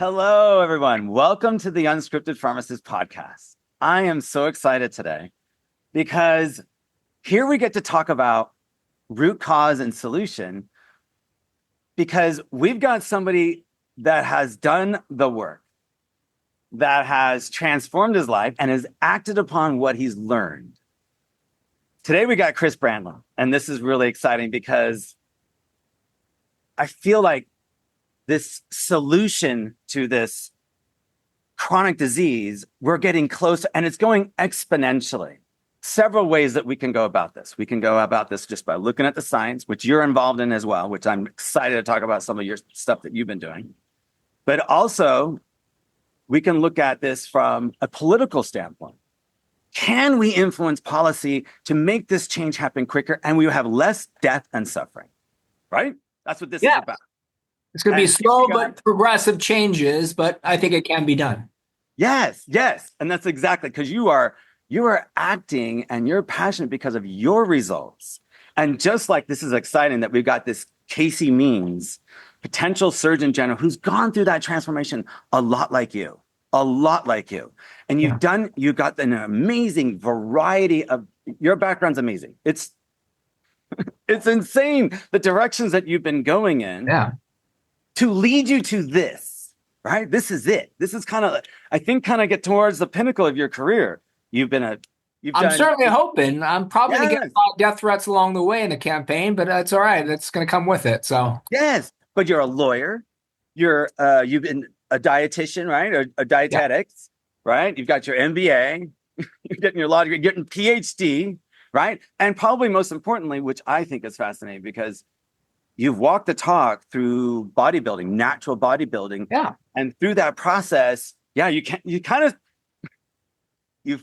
Hello, everyone. Welcome to the Unscripted Pharmacist podcast. I am so excited today because here we get to talk about root cause and solution because we've got somebody that has done the work, that has transformed his life and has acted upon what he's learned. Today, we got Chris Brandlin, and this is really exciting because I feel like this solution to this chronic disease, we're getting closer and it's going exponentially. Several ways that we can go about this. We can go about this just by looking at the science, which you're involved in as well, which I'm excited to talk about some of your stuff that you've been doing. But also, we can look at this from a political standpoint. Can we influence policy to make this change happen quicker and we have less death and suffering? Right? That's what this is about. It's going to be slow but progressive changes, but I think it can be done. Yes. And that's exactly because you are acting and you're passionate because of your results. And just like this is exciting that we've got this Casey Means, potential Surgeon General, who's gone through that transformation a lot like you. And you've got an amazing variety of, your background's amazing. It's insane the directions that you've been going in. Yeah. To lead you to this, right? This is it. This is kind of get towards the pinnacle of your career. I'm certainly hoping. I'm probably going to get a lot of death threats along the way in the campaign, but that's all right. That's going to come with it. So yes, but you're a lawyer. You've been a dietitian, right? Or a dietetics, right? You've got your MBA. You're getting your law degree, getting PhD, right? And probably most importantly, which I think is fascinating because you've walked the talk through bodybuilding, natural bodybuilding. Yeah. And through that process, you've figured it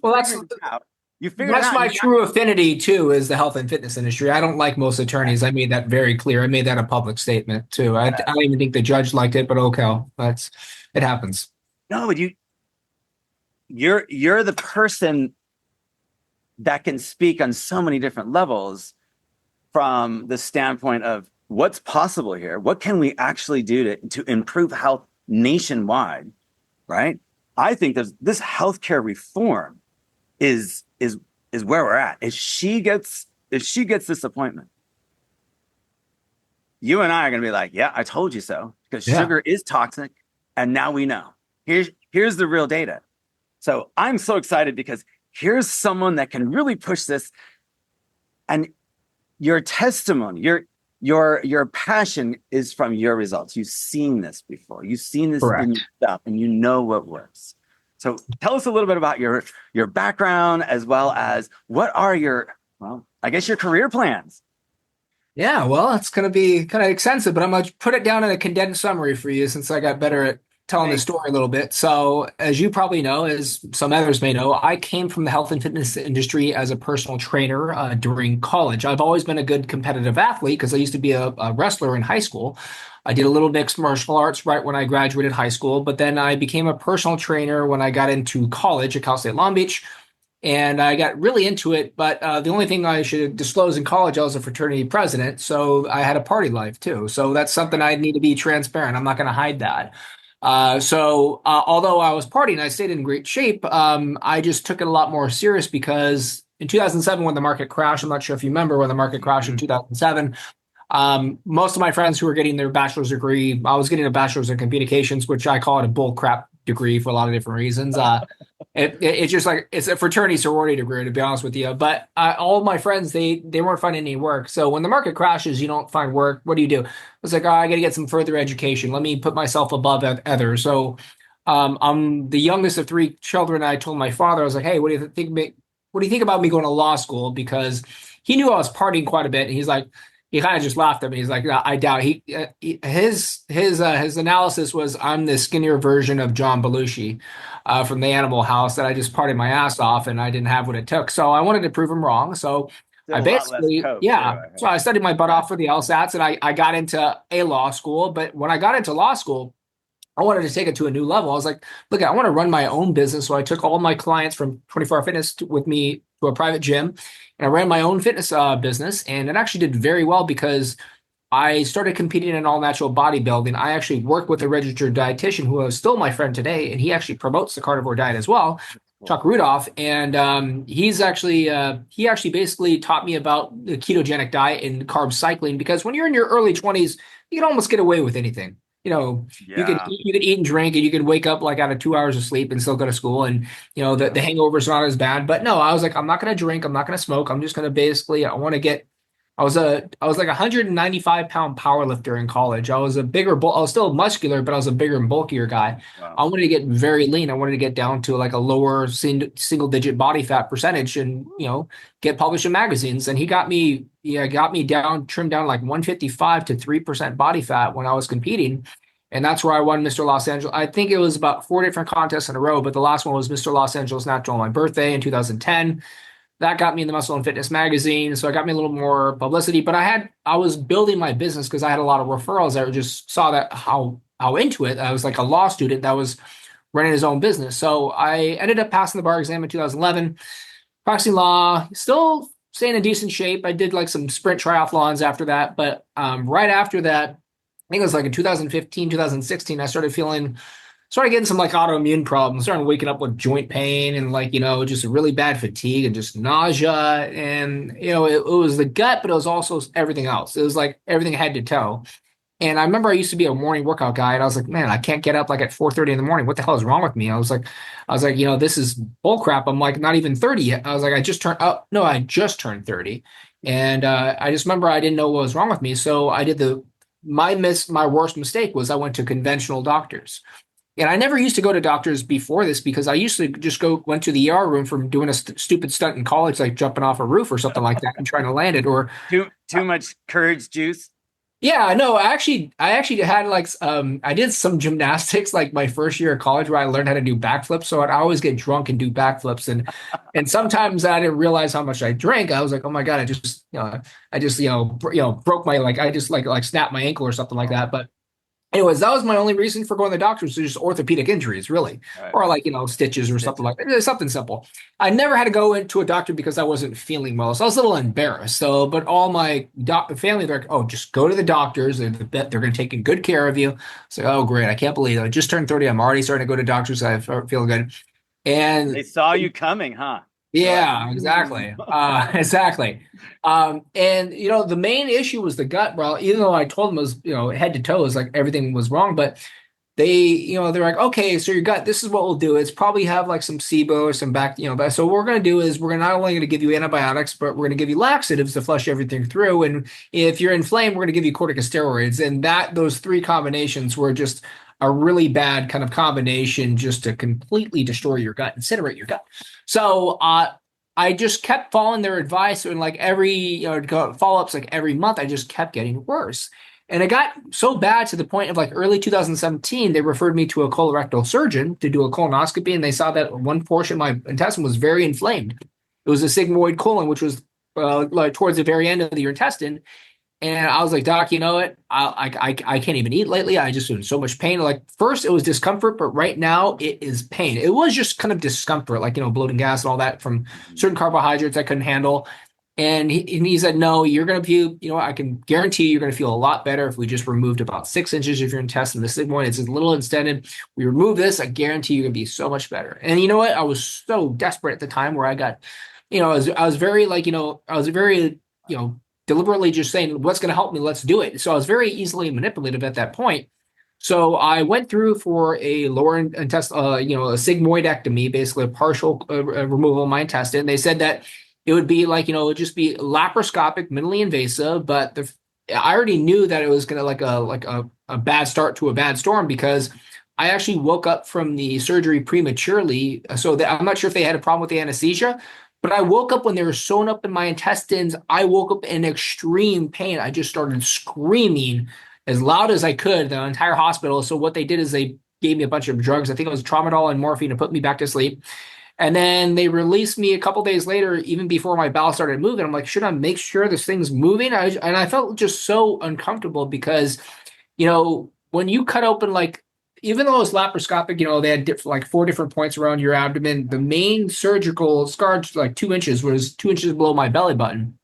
out. That's my true affinity too, is the health and fitness industry. I don't like most attorneys. I made that very clear. I made that a public statement too. I don't even think the judge liked it, but okay, it happens. No, but you're the person that can speak on so many different levels from the standpoint of what's possible here? What can we actually do to improve health nationwide, right? I think this healthcare reform is where we're at. If she gets this appointment, you and I are going to be like, yeah, I told you so, because sugar is toxic, and now we know. Here's the real data. So I'm so excited because here's someone that can really push this, and your testimony, your passion is from your results. You've seen this before. You've seen this in your stuff, and you know what works. So tell us a little bit about your background, as well as what are your career plans. Yeah, well, it's going to be kind of extensive, but I'm going to put it down in a condensed summary for you since I got better at telling the story a little bit. So as you probably know, as some others may know, I came from the health and fitness industry as a personal trainer during college. I've always been a good competitive athlete because I used to be a wrestler in high school. I did a little mixed martial arts right when I graduated high school, but then I became a personal trainer when I got into college at Cal State Long Beach. And I got really into it, but the only thing I should disclose in college, I was a fraternity president, so I had a party life too. So that's something I need to be transparent. I'm not going to hide that. Although I was partying, I stayed in great shape. I just took it a lot more serious because in 2007, when the market crashed, I'm not sure if you remember when the market crashed in 2007, most of my friends who were getting their bachelor's degree, I was getting a bachelor's in communications, which I call it a bull crap degree for a lot of different reasons. It's just like, it's a fraternity sorority degree, to be honest with you. But all of my friends, they weren't finding any work. So when the market crashes, you don't find work. What do? I was like, I got to get some further education. Let me put myself above others. So I'm the youngest of three children. I told my father, I was like, hey, what do you think about me going to law school? Because he knew I was partying quite a bit. And he's like, he kind of just laughed at me. He's like, I doubt. His analysis was, I'm the skinnier version of John Belushi from the Animal House, that I just partied my ass off and I didn't have what it took. So I wanted to prove him wrong. So I basically, So I studied my butt off for the LSATs, and I got into a law school. But when I got into law school, I wanted to take it to a new level. I was like, look, I want to run my own business. So I took all my clients from 24-Hour Fitness with me to a private gym, and I ran my own fitness business. And it actually did very well because I started competing in all natural bodybuilding. I actually work with a registered dietitian who is still my friend today, and he actually promotes the carnivore diet as well, Cool. Chuck Rudolph. And he actually basically taught me about the ketogenic diet and carb cycling because when you're in your early 20s, you can almost get away with anything. Yeah. You could eat and drink, and you could wake up like out of 2 hours of sleep and still go to school, and the hangover's not as bad. But no, I was like, I'm not going to drink, I'm not going to smoke. I'm just going to basically, I want to get I was like a 195-pound power lifter in college. I was I was still muscular, but I was a bigger and bulkier guy. I Wow. wanted to get very lean. I wanted to get down to like a lower single digit body fat percentage and, get published in magazines. And he got me down, trimmed down like 155 to 3% body fat when I was competing. And that's where I won Mr. Los Angeles. I think it was about 4 different contests in a row, but the last one was Mr. Los Angeles Natural on my birthday in 2010. That got me in the Muscle and Fitness magazine, so it got me a little more publicity. But I was building my business because I had a lot of referrals that just saw that how into it. I was like a law student that was running his own business. So I ended up passing the bar exam in 2011, practicing law, still staying in decent shape. I did like some sprint triathlons after that, but right after that, I think it was like in 2015, 2016, I started getting some like autoimmune problems, started waking up with joint pain and like, just really bad fatigue and just nausea. And, it was the gut, but it was also everything else. It was like everything head to toe. And I remember I used to be a morning workout guy and I was like, man, I can't get up like at 4:30 in the morning. What the hell is wrong with me? I was like, this is bull crap. I'm like not even 30 yet. I was like, I just turned 30. And I just remember I didn't know what was wrong with me. So I did my worst mistake was I went to conventional doctors. And I never used to go to doctors before this because I used to just went to the ER room from doing a stupid stunt in college, like jumping off a roof or something like that and trying to land it. Or Too much courage juice. yeah, no, I actually had like I did some gymnastics like my first year of college where I learned how to do backflips. So I'd always get drunk and do backflips, and sometimes I didn't realize how much I drank. I was like, oh my God, I just broke my like I just like snapped my ankle or something like that. But anyways, that was my only reason for going to the doctor, was just orthopedic injuries, really, Right. or like stitches or something like that. Something simple. I never had to go into a doctor because I wasn't feeling well, so I was a little embarrassed. So, but all my family, they're like, "Oh, just go to the doctors. They're going to take good care of you." It's like, "Oh, great! I can't believe it. I just turned 30. I'm already starting to go to doctors. I feel good." And They saw you coming, huh? They're like, yeah, exactly. Exactly. And the main issue was the gut, bro. Even though I told them it was, head to toe, it was like everything was wrong, but they're like, okay, so your gut, this is what we'll do. It's probably have like some SIBO or some back, so what we're going to do is not only going to give you antibiotics, but we're going to give you laxatives to flush everything through. And if you're inflamed, we're going to give you corticosteroids. And those three combinations were just a really bad kind of combination just to completely destroy your gut, incinerate your gut. So, I just kept following their advice, and like every follow-ups, like every month, I just kept getting worse. And it got so bad to the point of like early 2017, they referred me to a colorectal surgeon to do a colonoscopy, and they saw that one portion of my intestine was very inflamed. It was a sigmoid colon, which was like towards the very end of your intestine. And I was like, Doc, you know what? I can't even eat lately. I just in so much pain. Like first it was discomfort, but right now it is pain. It was just kind of discomfort, like bloating gas and all that from certain carbohydrates I couldn't handle. And he said, no, you're gonna feel, I can guarantee you're gonna feel a lot better if we just removed about 6 inches of your intestine. The sigmoid, it's a little extended. We remove this, I guarantee you're gonna be so much better. And you know what? I was so desperate at the time where I got, I was very like, I was very, deliberately just saying, what's going to help me? Let's do it. So I was very easily manipulative at that point. So I went through for a lower intestine, a sigmoidectomy, basically a partial removal of my intestine. They said that it would be like, it would just be laparoscopic, minimally invasive, but I already knew that it was going to like a bad start to a bad storm because I actually woke up from the surgery prematurely. So I'm not sure if they had a problem with the anesthesia, but I woke up when they were sewn up in my intestines. I woke up in extreme pain. I just started screaming as loud as I could, the entire hospital. So what they did is they gave me a bunch of drugs. I think it was tramadol and morphine to put me back to sleep. And then they released me a couple days later, even before my bowel started moving. I'm like, should I make sure this thing's moving? And I felt just so uncomfortable because, when you cut open like, even though it was laparoscopic, they had like 4 different points around your abdomen. The main surgical scar, like 2 inches, was 2 inches below my belly button.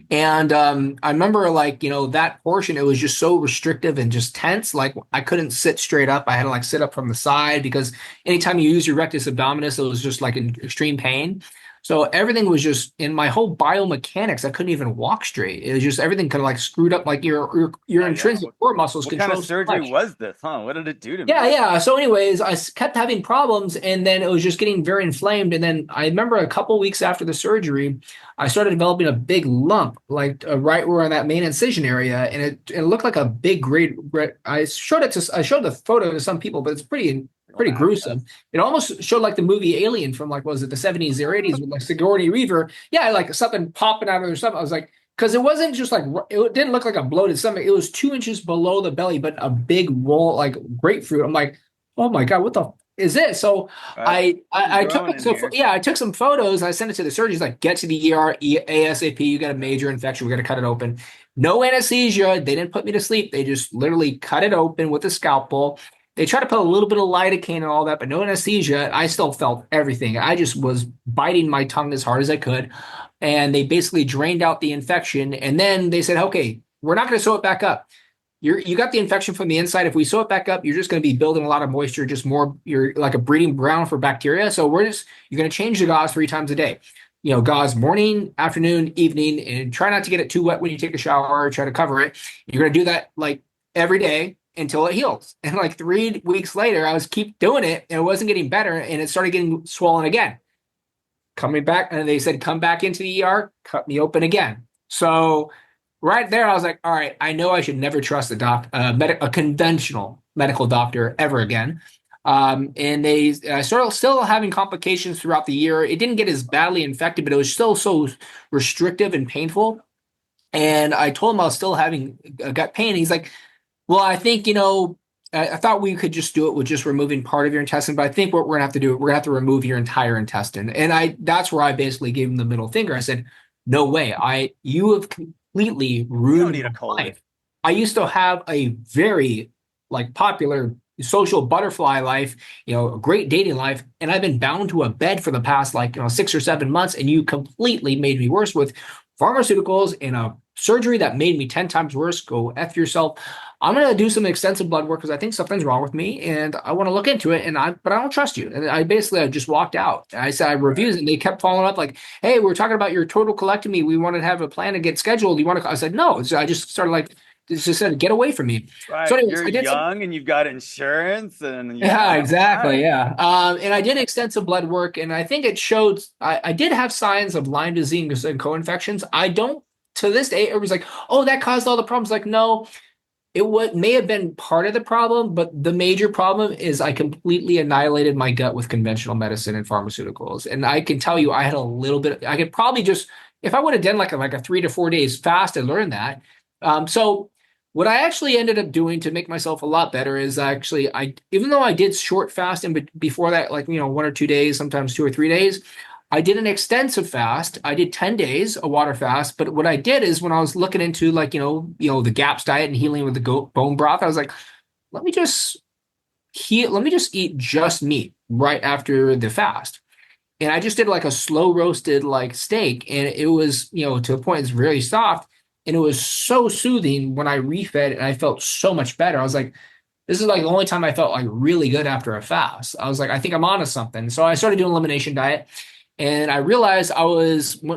And I remember like, that portion, it was just so restrictive and just tense. Like I couldn't sit straight up. I had to like sit up from the side because anytime you use your rectus abdominis, it was just like in extreme pain. So everything was just in my whole biomechanics. I couldn't even walk straight. It was just everything kind of like screwed up. Like your Yeah, yeah. intrinsic core muscles What kind of control so surgery much. was this, huh? What did it do to me? Yeah, yeah. So, anyways, kept having problems, and then it was just getting very inflamed. And then I remember a couple weeks after the surgery, I started developing a big lump, like right where on that main incision area, and it looked like a big grade. I showed the photo to some people, but it's Real pretty access. gruesome. It almost showed like the movie Alien from like was it the 70s or 80s with like Sigourney Weaver? Yeah, like something popping out of their stomach. I was like, because it wasn't just like it didn't look like a bloated stomach. It was 2 inches below the belly, but a big roll like grapefruit. I'm like, oh my god, what the is this? So Right? Something's I took growing it. in So here. yeah, I took some photos. I sent it to the surgeon. He's like, get to the ER ASAP. You got a major infection. We got to cut it open. No anesthesia. They didn't put me to sleep. They just literally cut it open with a scalpel. They tried to put a little bit of lidocaine and all that, but no anesthesia. I still felt everything. I just was biting my tongue as hard as I could. And they basically drained out the infection. And then they said, okay, we're not going to sew it back up. You got the infection from the inside. If we sew it back up, you're just going to be building a lot of moisture, just more, you're like a breeding ground for bacteria. So you're going to change the gauze 3 times a day. Gauze morning, afternoon, evening, and try not to get it too wet when you take a shower, try to cover it. You're going to do that like every day until it heals. And like 3 weeks later, I was keep doing it and it wasn't getting better and it started getting swollen again. Coming back, and they said, come back into the ER, cut me open again. So right there, I was like, all right, I know I should never trust a conventional medical doctor ever again. And they started still having complications throughout the year. It didn't get as badly infected, but it was still so restrictive and painful. And I told him I was still having a gut pain. He's like, well, I think, I thought we could just do it with just removing part of your intestine, but I think what we're gonna have to do, we're gonna have to remove your entire intestine. And that's where I basically gave him the middle finger. I said, no way. You have completely You don't ruined need a my colon. life. I used to have a very like popular social butterfly life, a great dating life, and I've been bound to a bed for the past like 6 or 7 months, and you completely made me worse with pharmaceuticals and a surgery that made me 10 times worse. Go F yourself. I'm gonna do some extensive blood work because I think something's wrong with me, and I want to look into it. But I don't trust you. And I just walked out. I said I Right. reviews, and they kept following up like, "Hey, we're talking about your total colectomy. We wanted to have a plan to get scheduled. You want to?" I said no. So I just started like, just said, "Get away from me." So, Right. anyways, You're I did some. young and you've got insurance and Yeah, yeah, exactly. right. Yeah. And I did extensive blood work, and I think it showed I did have signs of Lyme disease and co-infections. I don't to this day. It was like, oh, that caused all the problems. Like, no, may have been part of the problem, but the major problem is I completely annihilated my gut with conventional medicine and pharmaceuticals. And I can tell you, I had a little bit. I could probably just, if I would have done like a 3 to 4 days fast and learned that. So what I actually ended up doing to make myself a lot better is actually even though I did short fast and before that, like 1 or 2 days, sometimes 2 or 3 days. I did an extensive fast. I did 10 days, a water fast. But what I did is when I was looking into like, the GAPS diet and healing with the goat bone broth, I was like, let me just let me just eat just meat right after the fast. And I just did like a slow roasted like steak. And it was, to a point it's really soft. And it was so soothing when I refed and I felt so much better. I was like, this is like the only time I felt like really good after a fast. I was like, I think I'm onto something. So I started doing elimination diet. And I realized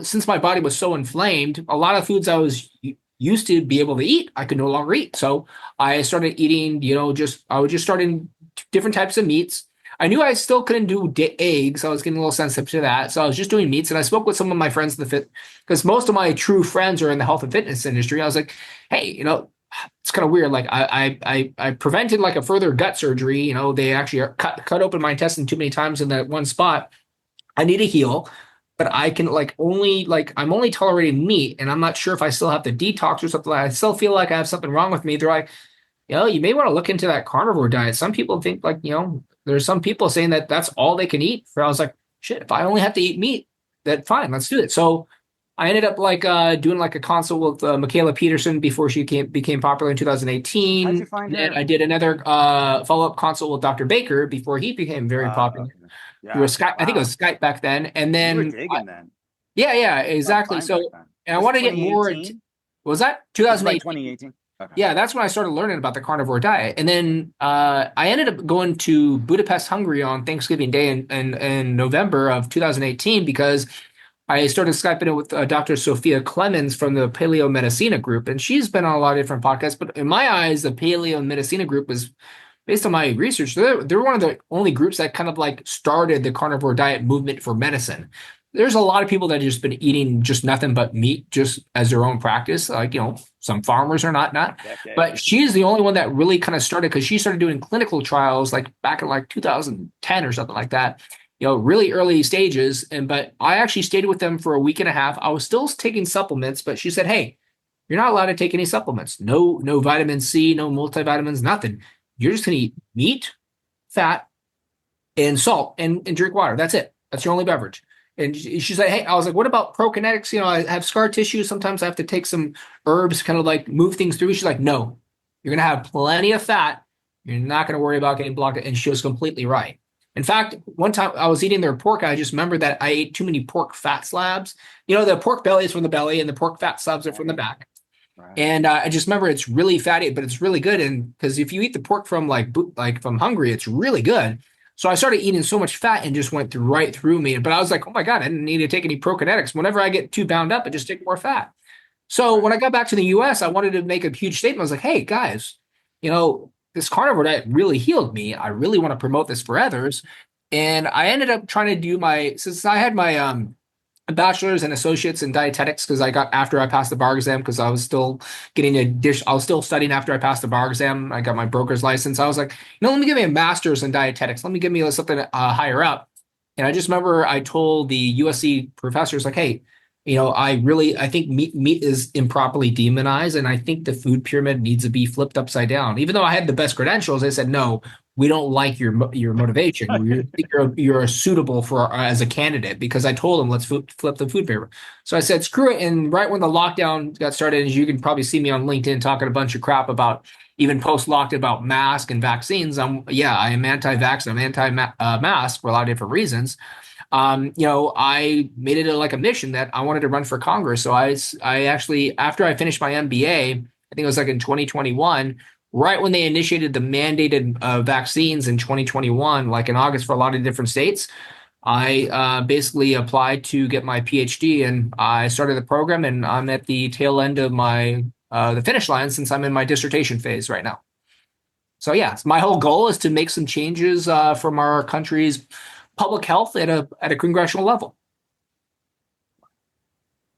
since my body was so inflamed, a lot of foods I was used to be able to eat, I could no longer eat. So I started eating, I was just starting different types of meats. I knew I still couldn't do eggs. I was getting a little sensitive to that. So I was just doing meats. And I spoke with some of my friends in the fit, because most of my true friends are in the health and fitness industry. I was like, hey, it's kind of weird. Like I prevented like a further gut surgery. They actually cut open my intestine too many times in that one spot. I need to heal, but I can I'm only tolerating meat, and I'm not sure if I still have to detox or something. I still feel like I have something wrong with me. They're like, you may want to look into that carnivore diet. Some people think like, there's some people saying that that's all they can eat. I was like, shit, if I only have to eat meat, then fine, let's do it. So I ended up like doing like a consult with Michaela Peterson before she became popular in How'd you 2018. find And then her? I did another follow-up consult with Dr. Baker before he became very popular Okay. through a Yeah. Skype. I think it Wow. was Skype back then. And You were then, digging then. yeah, Tough exactly. find back So then. And I Was it want to get more. 2018? Was that This is like 2018? 2018. Okay. Yeah, that's when I started learning about the carnivore diet. And then I ended up going to Budapest, Hungary on Thanksgiving Day in November of 2018 because I started Skyping with Dr. Sophia Clemens from the Paleo Medicina group. And she's been on a lot of different podcasts. But in my eyes, the Paleo Medicina group is, based on my research, they're one of the only groups that kind of like started the carnivore diet movement for medicine. There's a lot of people that have just been eating just nothing but meat just as their own practice. Like, some farmers are not. Yeah. But she's the only one that really kind of started because she started doing clinical trials like back in like 2010 or something like that, really early stages. But I actually stayed with them for a week and a half. I was still taking supplements, but she said, "Hey, you're not allowed to take any supplements. No vitamin C, no multivitamins, nothing. You're just going to eat meat, fat, and salt and drink water. That's it. That's your only beverage." And she's like, "Hey," I was like, "What about prokinetics? I have scar tissue. Sometimes I have to take some herbs, kind of like move things through." She's like, "No, you're going to have plenty of fat. You're not going to worry about getting blocked." And she was completely right. In fact, one time I was eating their pork. I just remember that I ate too many pork fat slabs. The pork belly is from the belly and the pork fat slabs are from the back. Right. And I just remember it's really fatty, but it's really good. And because if you eat the pork from like from Hungary, it's really good. So I started eating so much fat and just went right through me. But I was like, oh my God, I didn't need to take any prokinetics. Whenever I get too bound up, I just take more fat. So when I got back to the US, I wanted to make a huge statement. I was like, hey guys, this carnivore diet really healed me. I really want to promote this for others. And I ended up trying to do since I had my bachelor's and associates in dietetics because I got after I passed the bar exam because I was still I was still studying after I passed the bar exam. I got my broker's license. I was like, let me give me a master's in dietetics. Let me give me something higher up. And I just remember I told the USC professors like, hey, I think meat is improperly demonized, and I think the food pyramid needs to be flipped upside down. Even though I had the best credentials, they said no. We don't like your motivation. You're suitable for as a candidate because I told them let's flip the food pyramid. So I said screw it. And right when the lockdown got started, as you can probably see me on LinkedIn talking a bunch of crap about even post locked about mask and vaccines. I am anti-vax. I'm anti-mask for a lot of different reasons. I made it like a mission that I wanted to run for Congress. So I actually, after I finished my MBA, I think it was like in 2021, right when they initiated the mandated vaccines in 2021, like in August for a lot of different states, I basically applied to get my PhD and I started the program and I'm at the tail end of the finish line since I'm in my dissertation phase right now. So yeah, my whole goal is to make some changes from our country's public health at a congressional level.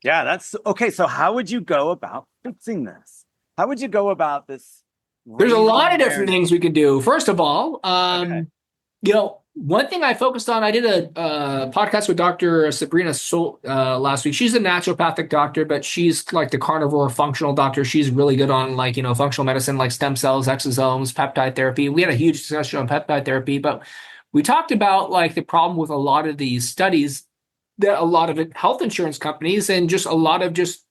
Yeah, that's okay. So how would you go about fixing this? How would you go about this? There's a lot of different things we could do. First of all, Okay. one thing I focused on, I did a podcast with Dr. Sabrina Sol last week. She's a naturopathic doctor, but she's like the carnivore functional doctor. She's really good on functional medicine, like stem cells, exosomes, peptide therapy. We had a huge discussion on peptide therapy, but we talked about like the problem with a lot of these studies that a lot of health insurance companies and just a lot of just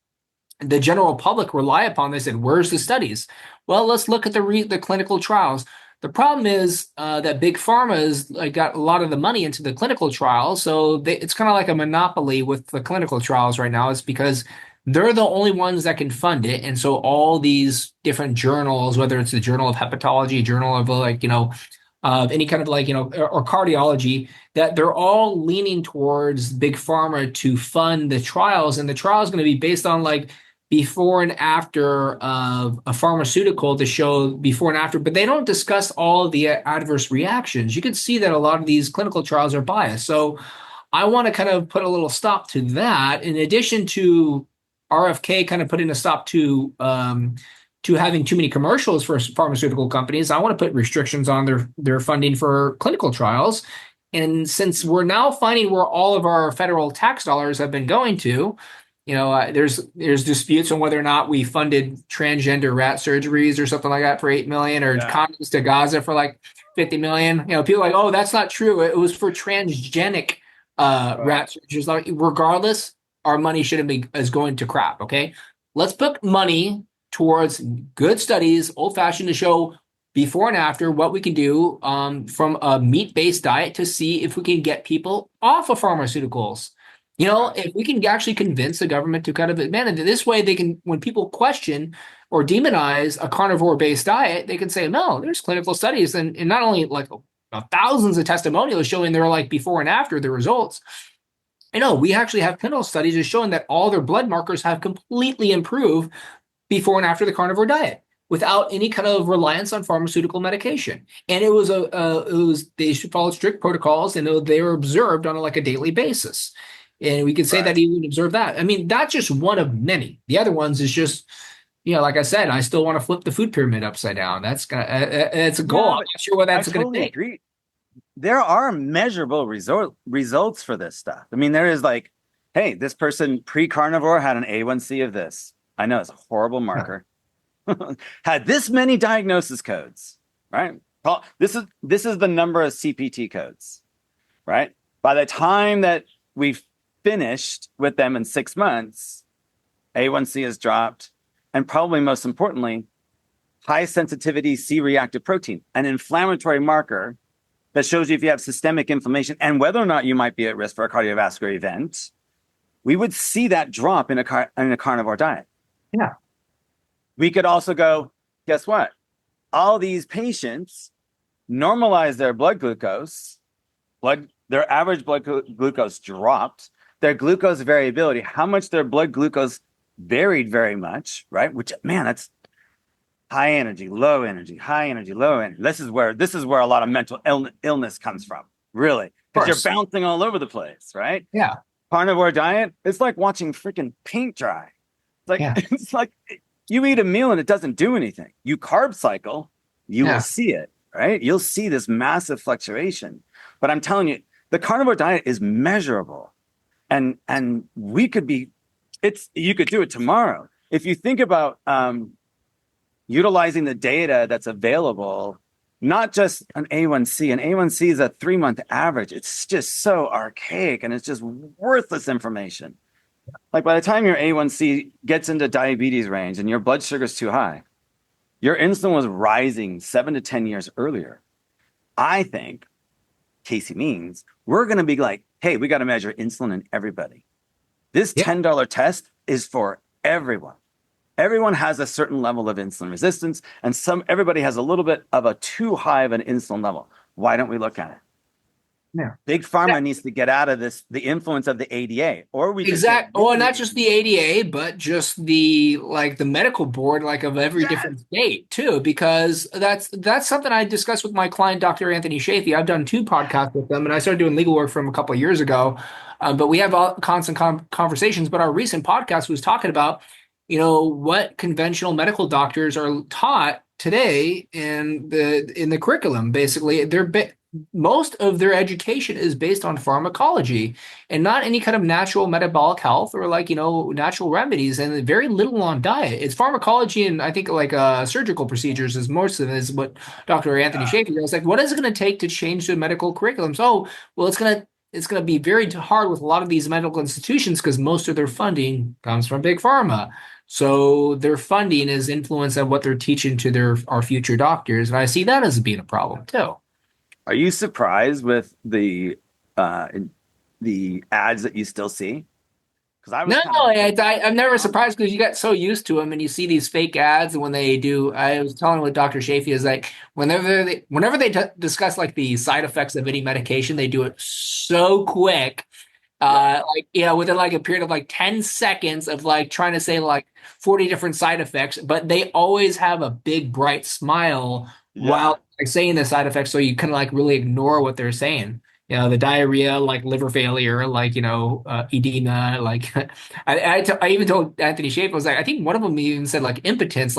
the general public rely upon. They said, where's the studies? Well, let's look at the clinical trials. The problem is that big pharma has got a lot of the money into the clinical trials. So it's kind of like a monopoly with the clinical trials right now. It's because they're the only ones that can fund it. And so all these different journals, whether it's the Journal of Hepatology, Journal of any kind of or cardiology, that they're all leaning towards big pharma to fund the trials. And the trial is going to be based on before and after of a pharmaceutical to show before and after, but they don't discuss all of the adverse reactions. You can see that a lot of these clinical trials are biased. So I want to kind of put a little stop to that. In addition to RFK kind of putting a stop to having too many commercials for pharmaceutical companies, I want to put restrictions on their funding for clinical trials. And since we're now finding where all of our federal tax dollars have been going to, there's disputes on whether or not we funded transgender rat surgeries or something like that for 8 million or condoms to Gaza for like 50 million. People are like, oh, that's not true. It was for transgenic rat surgeries. Regardless, our money shouldn't be as going to crap. Okay, let's put money towards good studies, old fashioned, to show before and after what we can do from a meat-based diet to see if we can get people off of pharmaceuticals. You know, if we can actually convince the government to kind of, man, this way they can, when people question or demonize a carnivore-based diet, they can say, no, there's clinical studies and not only like thousands of testimonials showing their like before and after the results. I know we actually have clinical studies just showing that all their blood markers have completely improved before and after the carnivore diet without any kind of reliance on pharmaceutical medication. And they should follow strict protocols and they were observed on like a daily basis. And we could say Right. that he would observe that. I mean, that's just one of many. The other ones is just, like I said, I still want to flip the food pyramid upside down. It's a goal. Yeah, I'm but not sure what I that's going to totally take. agree. There are measurable results for this stuff. I mean, there is like, hey, this person pre-carnivore had an A1C of this. I know it's a horrible marker. Had this many diagnosis codes, right? This is the number of CPT codes, right? By the time that we've finished with them in 6 months, A1C has dropped, and probably most importantly, high sensitivity C-reactive protein, an inflammatory marker that shows you if you have systemic inflammation and whether or not you might be at risk for a cardiovascular event. We would see that drop in a carnivore diet. Yeah. We could also go, guess what? All these patients normalize their blood glucose, their average blood glucose dropped, their glucose variability, how much their blood glucose varied very much, right? Which, man, that's high energy, low energy, high energy, low energy. This is where a lot of mental illness comes from, really, because you're bouncing all over the place, right? Yeah. Carnivore diet, it's like watching freaking paint dry. It's like you eat a meal and it doesn't do anything. You carb cycle, you will see it, right? You'll see this massive fluctuation. But I'm telling you, the carnivore diet is measurable, and you could do it tomorrow. If you think about utilizing the data that's available, not just an A1C. An A1C is a 3-month average. It's just so archaic and it's just worthless information. Like by the time your A1C gets into diabetes range and your blood sugar is too high, your insulin was rising 7 to 10 years earlier. I think, Casey, means we're going to be like, hey, we got to measure insulin in everybody. This $10 test is for everyone. Everyone has a certain level of insulin resistance, and everybody has a little bit of a too high of an insulin level. Why don't we look at it? Yeah. Big pharma needs to get out of this, the influence of the ADA, or we Well, not just the ADA, but just the medical board, of every different state too, because that's something I discussed with my client, Dr. Anthony Shafee. I've done 2 podcasts with them, and I started doing legal work for him a couple of years ago. But we have constant conversations. But our recent podcast was talking about, what conventional medical doctors are taught today in the curriculum. Basically, most of their education is based on pharmacology and not any kind of natural metabolic health or natural remedies, and very little on diet. It's pharmacology and I think surgical procedures is most of it, is what Dr. Anthony Shafee was like. What is it going to take to change the medical curriculum? So, well, it's going to be very hard with a lot of these medical institutions because most of their funding comes from big pharma. So their funding is influenced on what they're teaching to our future doctors, and I see that as being a problem too. Are you surprised with the ads that you still see? Because I'm never surprised because you get so used to them and you see these fake ads. And when they do, I was telling what Dr. Shafee is like, whenever they discuss the side effects of any medication, they do it so quick. Within a period of 10 seconds of trying to say 40 different side effects, but they always have a big bright smile while saying the side effects. So you kind of really ignore what they're saying. The diarrhea, liver failure, edema, I even told Anthony Shafee, I was like, I think one of them even said impotence,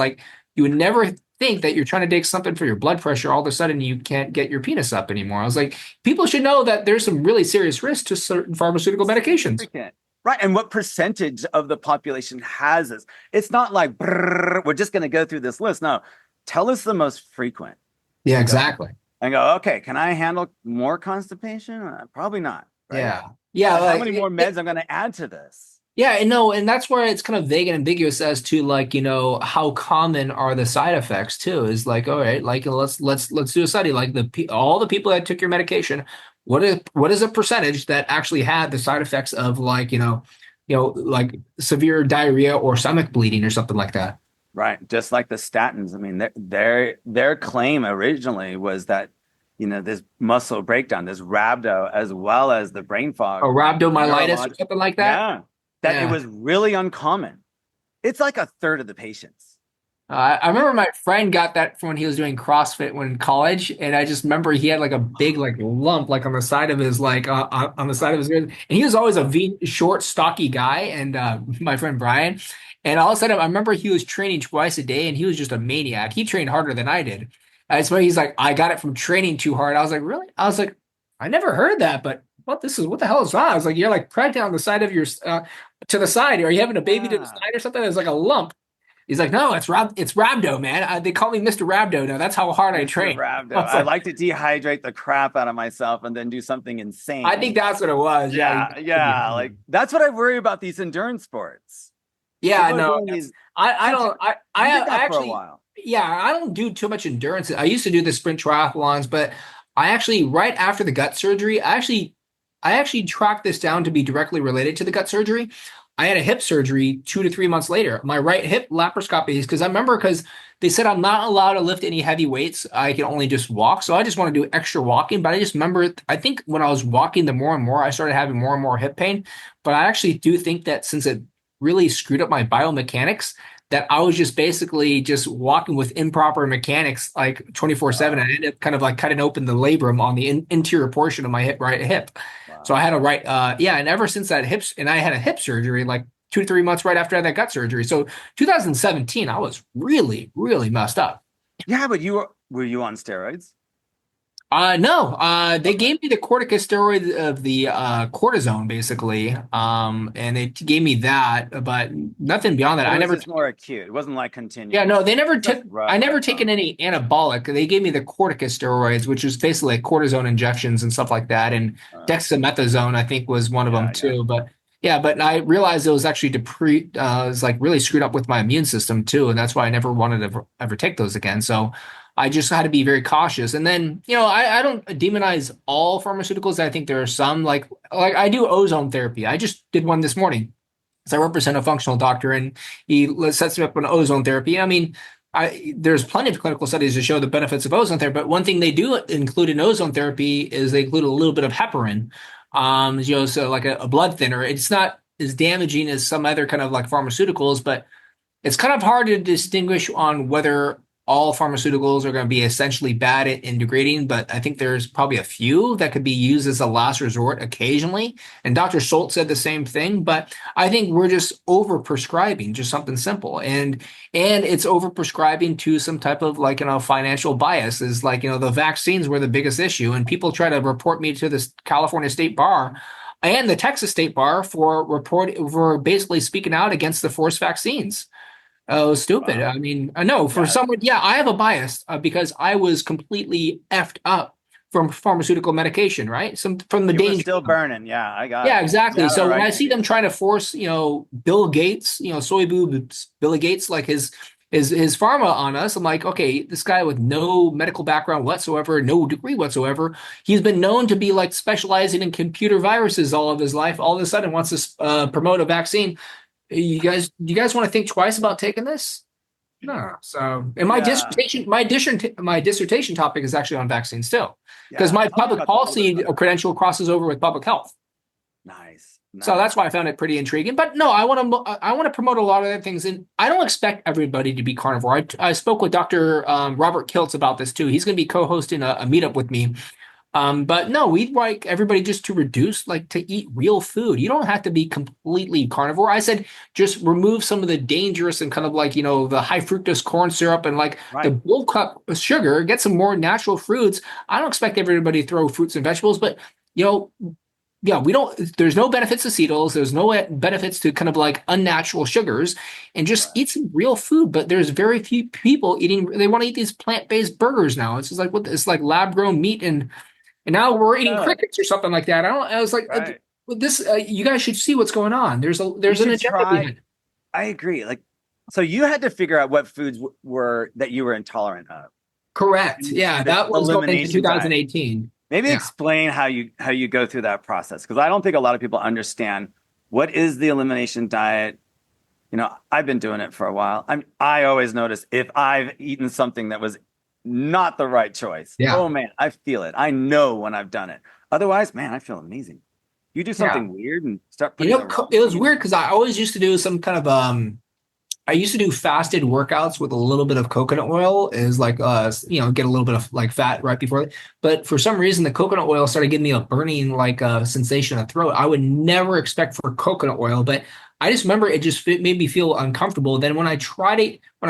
you would never think that you're trying to take something for your blood pressure, all of a sudden you can't get your penis up anymore. I was like, people should know that there's some really serious risks to certain pharmaceutical medications. Right. And what percentage of the population has this? It's not like, we're just going to go through this list. No, tell us the most frequent. Yeah, exactly. And go, okay, can I handle more constipation? Probably not. Right? Yeah. How many more meds I'm going to add to this? Yeah, and no, and that's where it's kind of vague and ambiguous as to like, how common are the side effects too. Is like, all right, like let's do a study like all the people that took your medication, what is a percentage that actually had the side effects of like, like severe diarrhea or stomach bleeding or something like that. Right. Just like the statins. I mean, their claim originally was that, this muscle breakdown, this rhabdo, as well as the brain fog, Or rhabdomyolysis or neurologic, something like that. yeah, that it Yeah. was really uncommon. It's like a third of the patients. I remember my friend got that from when he was doing CrossFit when in college, and I just remember he had like a big like lump like on the side of his like on the side of his ear, and he was always a short, stocky guy, and my friend Brian, and all of a sudden I remember he was training twice a day, and he was just a maniac. He trained harder than I did. That's why he's like, I got it from training too hard. I was like, really? I was like, I never heard that, but what the hell is that? I was like, you're like pregnant on the side of your to the side. Are you having a baby to the Yeah. side or something? It's like a lump. He's like, no, it's Rhabdo, man. They call me Mr. Rhabdo now. That's how hard I Mr. train. Rhabdo. I was I like, like to dehydrate the crap out of myself and then do something I think insane. that's what it was. Yeah, Yeah, yeah. Like that's what I worry about these endurance sports. yeah. People are No, doing these. I Since don't. you did I that for a actually, while. yeah, I don't do too much endurance. I used to do the sprint triathlons, but I actually right after the gut surgery, I actually tracked this down to be directly related to the gut surgery. I had a hip surgery 2 to 3 months later. My right hip laparoscopy is because they said I'm not allowed to lift any heavy weights. I can only just walk. So I just want to do extra walking. But I just remember, I think when I was walking, the more and more I started having more and more hip pain. But I actually do think that since it really screwed up my biomechanics, that I was just basically just walking with improper mechanics like 24/7. I Wow. ended up kind of like cutting open the labrum on the interior portion of my right hip. So Wow. I had a right, yeah, and ever since that hips, and I had a hip surgery like 2 to 3 months right after I had that gut surgery. So 2017, I was really, really messed up. Yeah, but were you on steroids? No, they Okay. gave me the corticosteroid of the cortisone basically, and they gave me that, but nothing beyond that. But it I was never. just more acute. It wasn't like Yeah, continuous. no, they never That's took. rough. I never Oh, taken any anabolic. They gave me the corticosteroids, which is basically like cortisone injections and stuff like that. And uh, dexamethasone, I think, was one of them yeah, yeah. too. But yeah, but I realized it was actually it was like really screwed up with my immune system too, and that's why I never wanted to ever take those again. So I just had to be very cautious. And then, I don't demonize all pharmaceuticals. I think there are some like I do ozone therapy. I just did one this morning. So I represent a functional doctor, and he sets me up on ozone therapy. I mean, there's plenty of clinical studies to show the benefits of ozone therapy, but one thing they do include in ozone therapy is they include a little bit of heparin, so like a blood thinner. It's not as damaging as some other kind of like pharmaceuticals, but it's kind of hard to distinguish on whether all pharmaceuticals are going to be essentially bad at integrating, but I think there's probably a few that could be used as a last resort occasionally. And Dr. Schultz said the same thing, but I think we're just over prescribing just something simple. And it's over prescribing to some type of like, financial bias is like, the vaccines were the biggest issue. And people try to report me to this California State Bar and the Texas State Bar for basically speaking out against the forced vaccines. Oh, stupid. Wow. I mean, I know for Yeah. someone, yeah, I have a bias because I was completely effed up from pharmaceutical medication, right? From the You were danger. still burning. Yeah, I got Yeah, it. You exactly. had a So when right I to see be. them trying to force, Bill Gates, soy boobs, Bill Gates, like his pharma on us, I'm like, okay, this guy with no medical background whatsoever, no degree whatsoever, he's been known to be like specializing in computer viruses all of his life. All of a sudden wants to promote a vaccine. You guys want to think twice about taking this? No. So, and Yeah. my dissertation topic is actually on vaccines still, because Yeah. my Tell me public about the a little bit policy about that. credential crosses over with public health. Nice. So that's Nice. why I found it pretty intriguing. But no, I want to promote a lot of other things, and I don't expect everybody to be carnivore. I spoke with Dr. Robert Kiltz about this too. He's going to be co-hosting a meetup with me. But no, we'd like everybody just to reduce, like to eat real food. You don't have to be completely carnivore. I said just remove some of the dangerous and kind of like, the high fructose corn syrup and like the Right. bull cup of sugar, get some more natural fruits. I don't expect everybody to throw fruits and vegetables, but you know, yeah, there's no benefits to cereals. There's no benefits to kind of like unnatural sugars and just Right. eat some real food. But there's very few people they want to eat these plant-based burgers now. It's just like it's like lab grown meat and now we're eating Yeah. crickets or something like that. I was like, Right. this you guys should see what's going on. There's You an should agenda try. behind it. I agree. Like, so you had to figure out what foods were that you were intolerant of, Correct. Yeah, and this that was going into elimination diet. 2018. Maybe Yeah. explain how you go through that process, because I don't think a lot of people understand what is the elimination diet. I've been doing it for a while. I always notice if I've eaten something that was not the right choice. Yeah. Oh man, I feel it. I know when I've done it. Otherwise, man, I feel amazing. You do Yeah. something weird and start putting the wrong It was thing in. weird because I always used to do some kind of I used to do fasted workouts with a little bit of coconut oil is like get a little bit of like fat right before it. But for some reason the coconut oil started giving me a burning like sensation in the throat. I would never expect for coconut oil, but I just remember it just made me feel uncomfortable. Then when I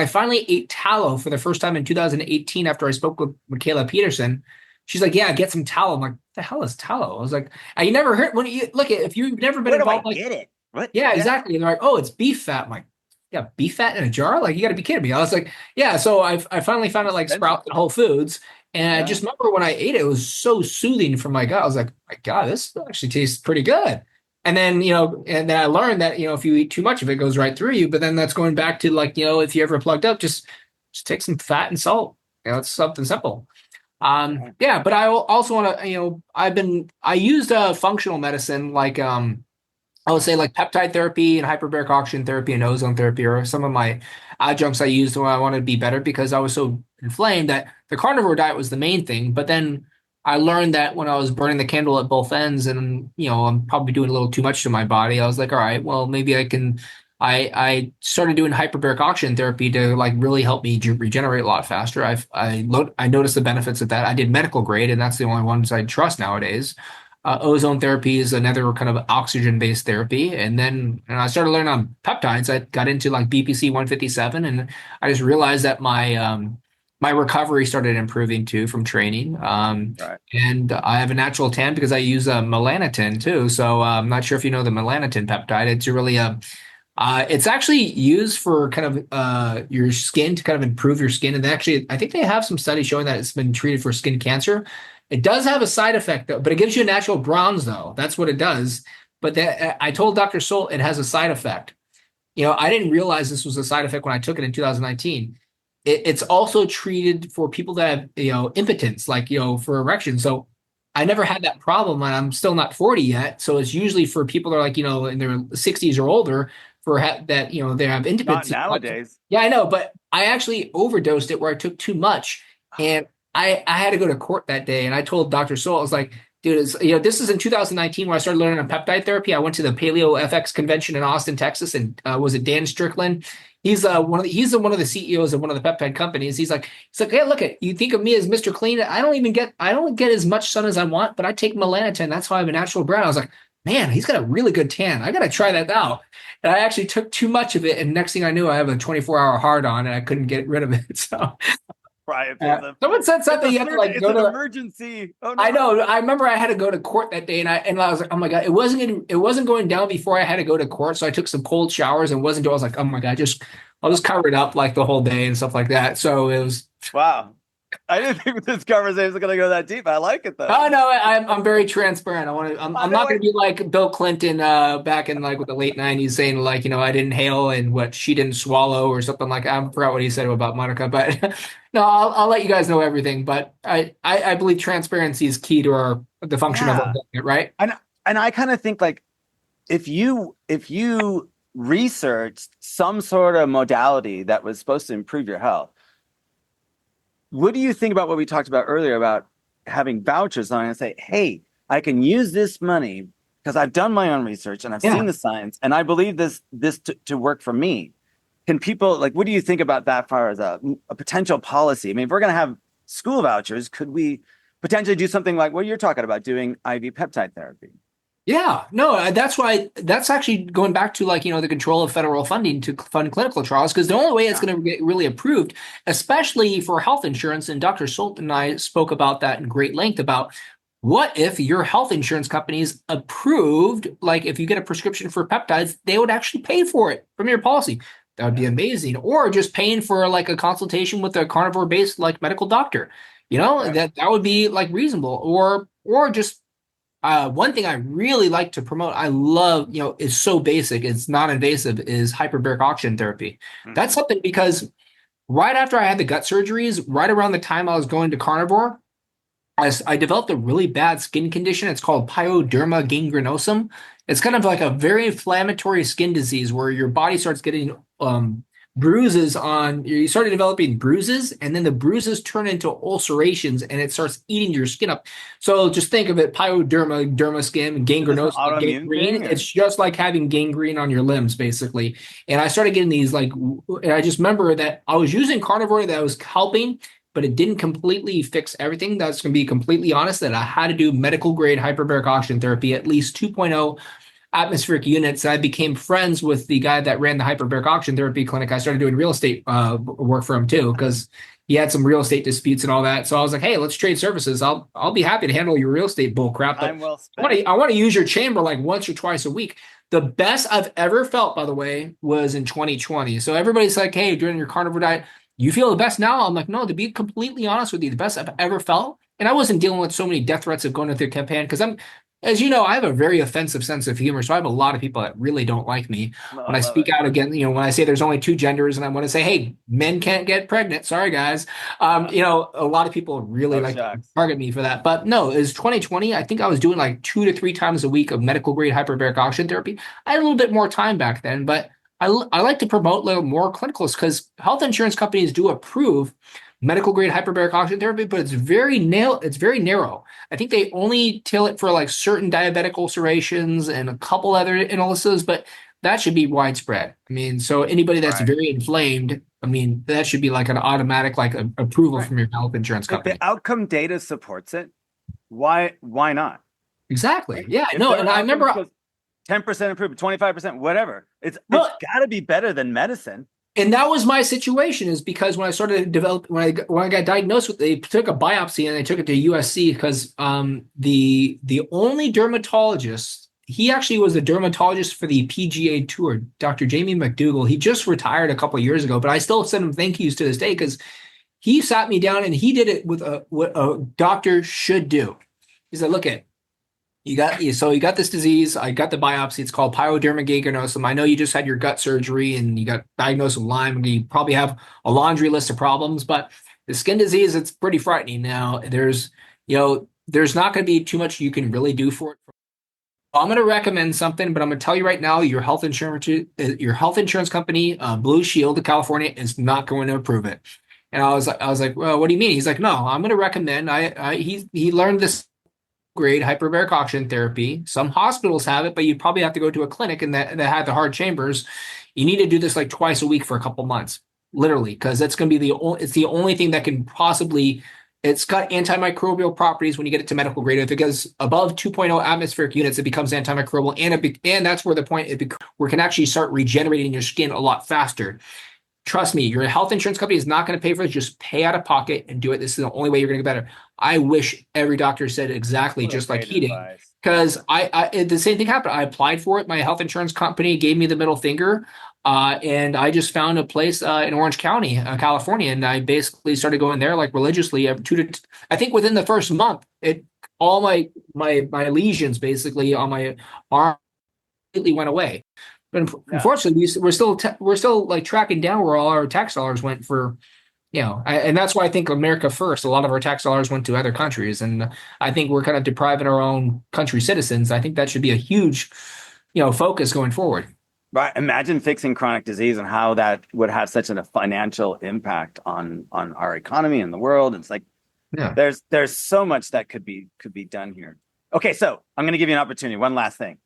finally ate tallow for the first time in 2018 after I spoke with Michaela Peterson, she's like, "Yeah, get some tallow." I'm like, "The hell is tallow?" I was like, "I never heard when you look at if you've never been Where do I involved like." get it? What? Yeah, Yeah. exactly. And they're like, "Oh, it's beef fat." I'm like, "Yeah, beef fat in a jar? Like, you got to be kidding me." I was like, "Yeah." So I finally found it like Expensive. Sprouts and Whole Foods, and I Yeah. just remember when I ate it, it was so soothing for my gut. I was like, "My God, this actually tastes pretty good." And then and then I learned that if you eat too much of it, it goes right through you. But then that's going back to like if you ever plugged up, just take some fat and salt. It's something simple. Yeah. Yeah, but I also want to I used functional medicine like I would say like peptide therapy and hyperbaric oxygen therapy and ozone therapy are some of my adjuncts I used when I wanted to be better because I was so inflamed that the carnivore diet was the main thing. But then I learned that when I was burning the candle at both ends and, I'm probably doing a little too much to my body, I was like, all right, well, maybe I can. I started doing hyperbaric oxygen therapy to like really help me regenerate a lot faster. I noticed the benefits of that. I did medical grade, and that's the only ones I trust nowadays. Ozone therapy is another kind of oxygen-based therapy. And then I started learning on peptides. I got into like BPC 157, and I just realized that my recovery started improving too from training. Right. And I have a natural tan because I use melanotin too. So I'm not sure if you know the melanotin peptide. It's really it's actually used for kind of your skin to kind of improve your skin. And actually, I think they have some studies showing that it's been treated for skin cancer. It does have a side effect though, but it gives you a natural bronze though. That's what it does. But I told Dr. Solt it has a side effect. I didn't realize this was a side effect when I took it in 2019. It's also treated for people that have, impotence, like, for erection. So I never had that problem and I'm still not 40 yet. So it's usually for people that are like, in their 60s or older for that, they have Not impotence. nowadays. Yeah, I know, but I actually overdosed it where I took too much. And I had to go to court that day. And I told Dr. Soul, I was like, dude, this is in 2019 when I started learning on peptide therapy. I went to the Paleo FX convention in Austin, Texas, and was it Dan Strickland? He's one of the CEOs of one of the peptide companies. He's like, hey, look at you think of me as Mr. Clean. I don't get as much sun as I want, but I take melatonin. That's how I have a natural brown. I was like, man, he's got a really good tan. I got to try that out. And I actually took too much of it, and next thing I knew, I have a 24-hour hard on, and I couldn't get rid of it. So Right. someone said something you have to like It's go an to. emergency. Oh no. I know. I remember I had to go to court that day, and I was like, "Oh my God!" It wasn't going down before I had to go to court. So I took some cold showers and wasn't. I was like, "Oh my God!" I'll just cover it up like the whole day and stuff like that. So it was. Wow. I didn't think this conversation was going to go that deep. I like it though. Oh no, I'm very transparent. I'm By the not way, going to be like Bill Clinton back in like with the late '90s saying like I didn't inhale and what she didn't swallow or something like I forgot what he said about Monica, but no, I'll let you guys know everything. But I believe transparency is key to the function of our yeah. government, right? And I kind of think like if you researched some sort of modality that was supposed to improve your health, what do you think about what we talked about earlier about having vouchers on and say, hey, I can use this money because I've done my own research and I've seen the science and I believe this to work for me. Can people like, what do you think about that far as a potential policy? I mean, if we're going to have school vouchers, could we potentially do something like what you're talking about, doing IV peptide therapy? Yeah, no, that's actually going back to like, the control of federal funding to fund clinical trials, because the only way it's going to get really approved, especially for health insurance, and Dr. Solt and I spoke about that in great length about what if your health insurance companies approved, like if you get a prescription for peptides, they would actually pay for it from your policy. That would be amazing. Or just paying for like a consultation with a carnivore-based like medical doctor. Right. That would be like reasonable. Or just One thing I really like to promote, I love, is so basic, it's non-invasive, is hyperbaric oxygen therapy. That's Hmm. something because right after I had the gut surgeries, right around the time I was going to Carnivore, I developed a really bad skin condition. It's called pyoderma gangrenosum. It's kind of like a very inflammatory skin disease where your body starts getting bruises on, you started developing bruises, and then the bruises turn into ulcerations and it starts eating your skin up. So just think of it, pyoderma, derma skin, Is this an gangrenosum, like autoimmune gangrene. thing It's or? just like having gangrene on your limbs, basically. And I started getting these and I just remember that I was using carnivore that was helping, but it didn't completely fix everything. That's going to be completely honest, that I had to do medical grade hyperbaric oxygen therapy, at least 2.0 atmospheric units. I became friends with the guy that ran the hyperbaric oxygen therapy clinic. I started doing real estate work for him too, because he had some real estate disputes and all that. So I was like, hey, let's trade services. I'll be happy to handle your real estate bull crap, but Time well I want spent. to I want to use your chamber like once or twice a week. The best I've ever felt, by the way, was in 2020. So everybody's like, hey, during your carnivore diet, you feel the best now? I'm like, no, to be completely honest with you, the best I've ever felt. And I wasn't dealing with so many death threats of going through the campaign because as you know, I have a very offensive sense of humor. So I have a lot of people that really don't like me No, when I I love speak it. out again, when I say there's only two genders and I want to say, hey, men can't get pregnant. Sorry, guys. A lot of people really Oh like to shucks. target me for that. But no, it's 2020. I think I was doing like 2 to 3 times a week of medical grade hyperbaric oxygen therapy. I had a little bit more time back then, but I like to promote little more clinicals because health insurance companies do approve medical grade hyperbaric oxygen therapy, but it's very narrow. I think they only tail it for like certain diabetic ulcerations and a couple other illnesses, but that should be widespread. I mean, so anybody that's Right. very inflamed, I mean, that should be like an automatic like approval Right. from your health insurance If the company. outcome data supports it, why not? Exactly. Right? Yeah, If no, their and I outcome remember shows 10% improvement, 25%, whatever, it's well, got to be better than medicine. and that was my situation is because when I started to develop when I got diagnosed with they took a biopsy and they took it to USC because the only dermatologist he actually was the dermatologist for the PGA Tour, Dr. Jamie McDougall. He just retired a couple of years ago, but I still send him thank yous to this day because he sat me down and he did it with what a doctor should do. He said, "Look at you got this disease. I got the biopsy. It's called pyoderma gangrenosum. I know you just had your gut surgery and you got diagnosed with Lyme, and you probably have a laundry list of problems, but the skin disease, it's pretty frightening. Now, there's not going to be too much you can really do for it. I'm going to recommend something, but I'm going to tell you right now, your health insurance company, Blue Shield of California, is not going to approve it." And I was like, well, what do you mean? He's like, no, I'm going to recommend. He learned this grade hyperbaric oxygen therapy. Some hospitals have it, but you probably have to go to a clinic and that had the hard chambers. You need to do this like twice a week for a couple months, literally, because that's going to be it's the only thing that can possibly. It's got antimicrobial properties when you get it to medical grade. If it goes above 2.0 atmospheric units, it becomes antimicrobial, and that's where the point where it can actually start regenerating your skin a lot faster. Trust me, your health insurance company is not going to pay for this. Just pay out of pocket and do it. This is the only way you're going to get better. I wish every doctor said exactly What a just like great he did. advice. Because the same thing happened. I applied for it. My health insurance company gave me the middle finger. And I just found a place in Orange County, California, and I basically started going there like religiously every I think within the first month, all my lesions basically on my arm completely went away. But Yeah. unfortunately, we're still like tracking down where all our tax dollars went for, and that's why I think America first. A lot of our tax dollars went to other countries, and I think we're kind of depriving our own country citizens. I think that should be a huge, focus going forward. Right. Imagine fixing chronic disease and how that would have such a financial impact on our economy and the world. It's like Yeah. there's so much that could be done here. Okay, so I'm going to give you an opportunity. One last thing.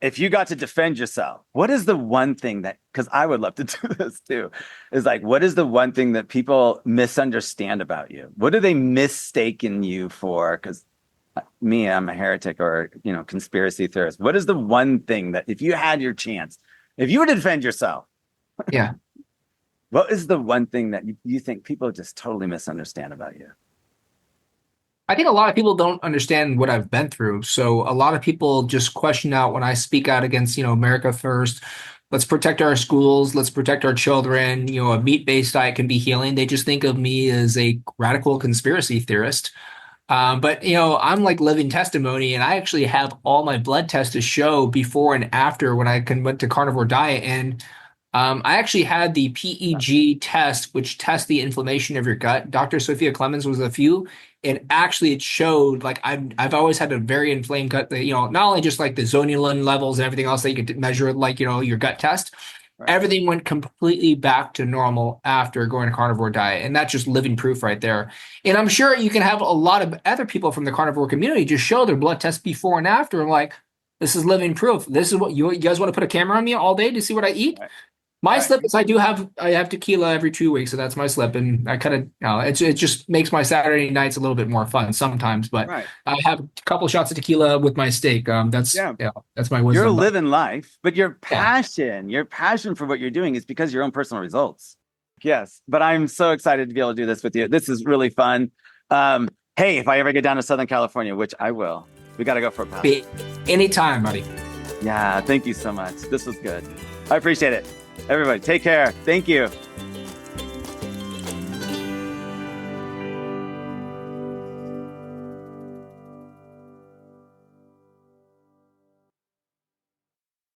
If you got to defend yourself, what is the one thing that, because I would love to do this too, is like, what is the one thing that people misunderstand about you? What do they mistaken you for? Because me, I'm a heretic or, conspiracy theorist. What is the one thing that if you had your chance, if you were to defend yourself, Yeah. what is the one thing that you think people just totally misunderstand about you? I think a lot of people don't understand what I've been through. So a lot of people just question out when I speak out against, America first. Let's protect our schools. Let's protect our children. A meat-based diet can be healing. They just think of me as a radical conspiracy theorist. But I'm like living testimony, and I actually have all my blood tests to show before and after when I went to carnivore diet. And I actually had the PEG test, which tests the inflammation of your gut. Dr. Sophia Clemens was a few, and actually it showed like I've always had a very inflamed gut. That, not only just like the zonulin levels and everything else that you could measure, like your gut test. Right. Everything went completely back to normal after going to carnivore diet, and that's just living proof right there. And I'm sure you can have a lot of other people from the carnivore community just show their blood tests before and after. I'm like, this is living proof. This is what you guys want to put a camera on me all day to see what I eat. Right. My Right. slip is I have tequila every 2 weeks, so that's my slip, and I kind of it just makes my Saturday nights a little bit more fun sometimes. But Right. I have a couple shots of tequila with my steak. Yeah. That's my You're wisdom. living life, but your Yeah. passion for what you're doing is because of your own personal results. Yes, but I'm so excited to be able to do this with you. This is really fun. Hey, if I ever get down to Southern California, which I will, we got to go for a pass. Anytime, buddy. Yeah, thank you so much. This was good. I appreciate it. Everybody, take care. Thank you.